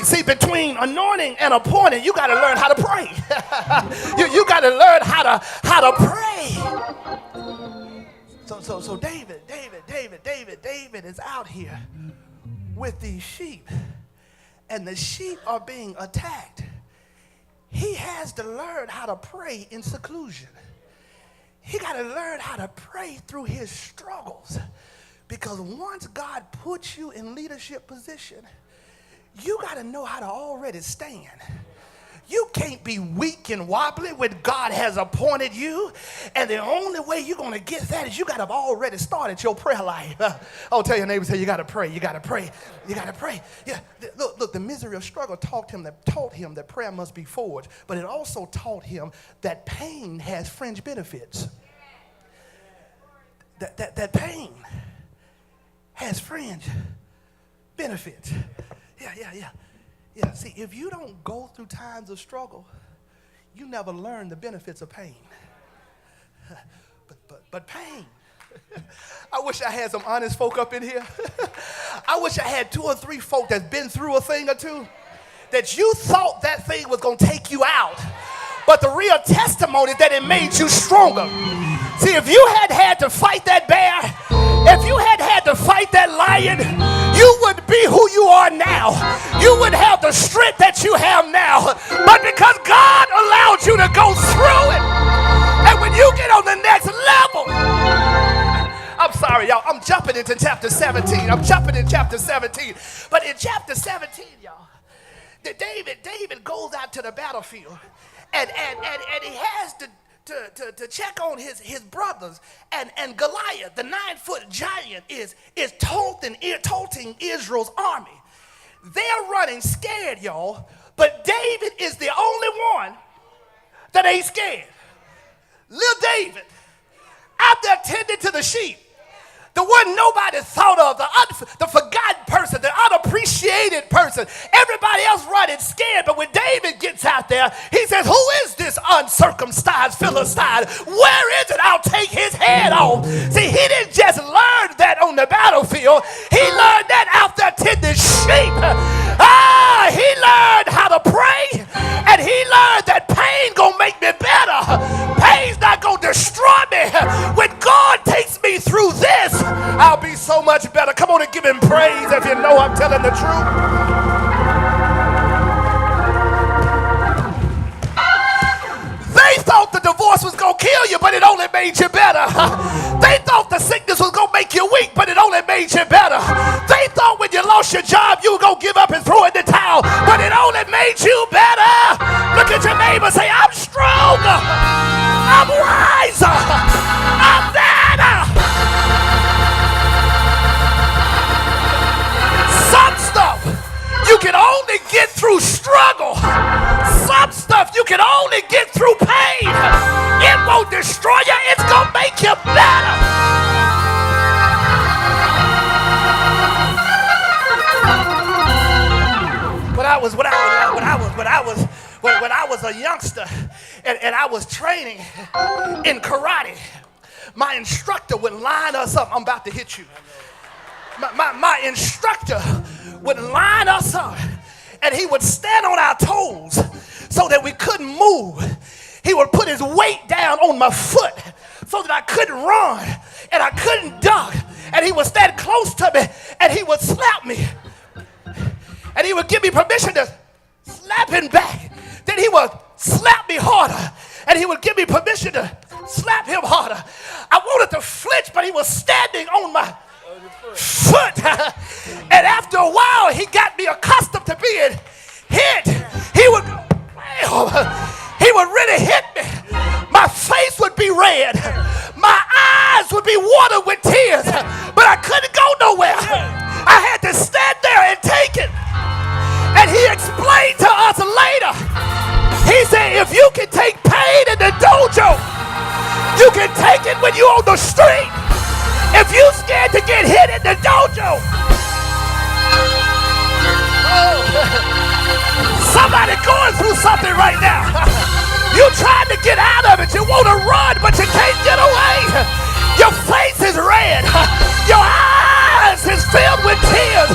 See, between anointing and appointing, you got to learn how to pray. you got to learn how to pray. So David is out here with these sheep, and the sheep are being attacked. He has to learn how to pray in seclusion. He got to learn how to pray through his struggles, because once God puts you in leadership position, you got to know how to already stand. You can't be weak and wobbly when God has appointed you. And the only way you're going to get that is you got to have already started your prayer life. Tell your neighbor, say, you got to pray, you got to pray, you got to pray. Yeah, look, the misery of struggle taught him that prayer must be forged, but it also taught him that pain has fringe benefits. That pain has fringe benefits. Yeah, see, if you don't go through times of struggle, you never learn the benefits of pain. But pain. I wish I had some honest folk up in here. I wish I had 2 or 3 folk that's been through a thing or two, that you thought that thing was going to take you out, but the real testimony is that it made you stronger. See, if you had to fight that bear, if you had to fight that lion, you would be who you are now. You would have the strength that you have now. But because God allowed you to go through it, and when you get on the next level, I'm sorry, y'all, I'm jumping into chapter 17. I'm jumping in chapter 17. But in chapter 17, y'all, David goes out to the battlefield, and he has to check on his brothers, and Goliath, the 9-foot giant, is taunting Israel's army. They're running scared, y'all, but David is the only one that ain't scared. Little David out there tending to the sheep, the one nobody thought of, the forgotten person, the unappreciated person. Everybody else running scared, but when David gets out there, he says, who is this uncircumcised Philistine? Where is it? I'll take his head off. See, he didn't just learn that on the battlefield. He learned that out there tending sheep. He learned how to pray, and he learned that pain gonna make me better. Pain's not gonna destroy me. When God takes me through this, I'll be so much better. Come on and give him praise if you know I'm telling the truth. They thought the divorce was going to kill you, but it only made you better. They thought the sickness was going to make you weak, but it only made you better. They thought when you lost your job, you were going to give up and throw in the towel, but it only made you better. Look at your neighbor, say, I'm stronger. I'm wiser. I'm better. Some stuff you can only get through struggle. Some stuff you can only get through pain. It won't destroy you. It's going to make you better. When I was a youngster and I was training in karate, my instructor would line us up. I'm about to hit you. My instructor would line us up, and he would stand on our toes so that we couldn't move. He would put his weight down on my foot so that I couldn't run and I couldn't duck. And he would stand close to me and he would slap me. And he would give me permission to slap him back. Then he would slap me harder, and he would give me permission to slap him harder. I wanted to flinch, but he was standing on my foot. And after a while, he got me accustomed to being hit. He would really hit me. My face would be red. My eyes would be watered with tears, but I couldn't go nowhere. I had to stand there and take it. And he explained to us later, he said, if you can take pain in the dojo, you can take it when you're on the street. If you scared to get hit in the dojo, somebody going through something right now. You trying to get out of it. You want to run, but you can't get away. Your face is red. Your eyes is filled with tears.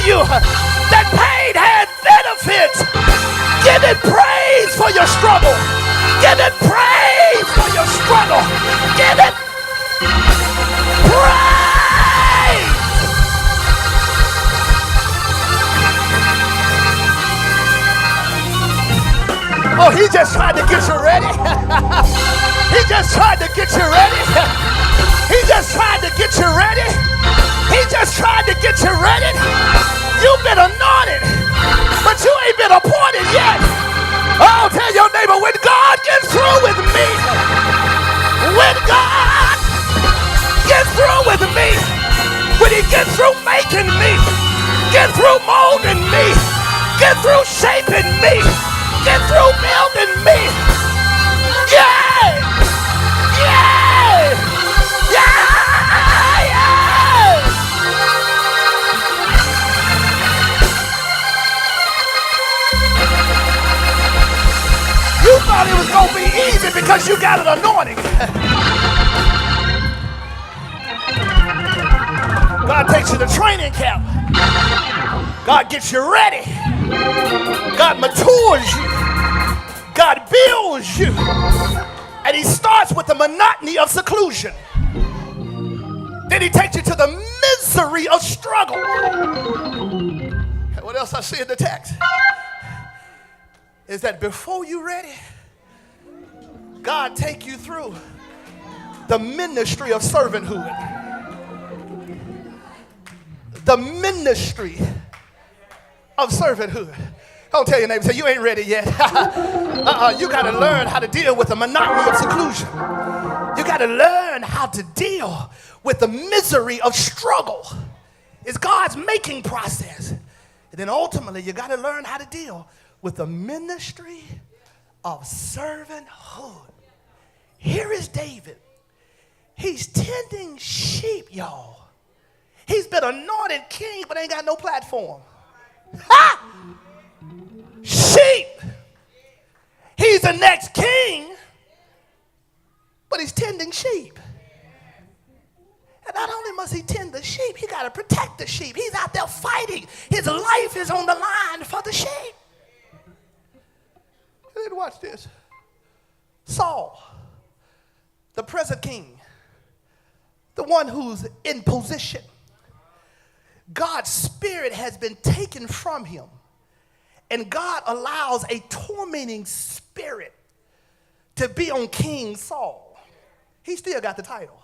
you that pain had benefits. Give it praise for your struggle. Give it praise for your struggle. Give it praise. Oh, he just tried to get you ready. He just tried to get you ready. He just tried to get you ready. He just tried to get you ready. You've been anointed, but you ain't been appointed yet. Oh, tell your neighbor, when God gets through with me, when God gets through with me, when he gets through making me, get through molding me, get through shaping me, get through building me. Yeah! Yeah! Yeah! Yeah! You thought it was going to be easy because you got an anointing. God takes you to training camp. God gets you ready. God matures you. God builds you. And he starts with the monotony of seclusion. Then he takes you to the misery of struggle. And what else I see in the text is that before you're ready, God take you through the ministry of servanthood. The ministry of servanthood. Don't tell your neighbor, say, you ain't ready yet. You got to learn how to deal with the monotony of seclusion. You got to learn how to deal with the misery of struggle. It's God's making process. And then ultimately, you got to learn how to deal with the ministry of servanthood. Here is David. He's tending sheep, y'all. He's been anointed king, but ain't got no platform. Ha! Sheep. He's the next king, but he's tending sheep. And not only must he tend the sheep, he got to protect the sheep. He's out there fighting. His life is on the line for the sheep. And then watch this. Saul, the present king, the one who's in position. God's spirit has been taken from him. And God allows a tormenting spirit to be on King Saul. He still got the title.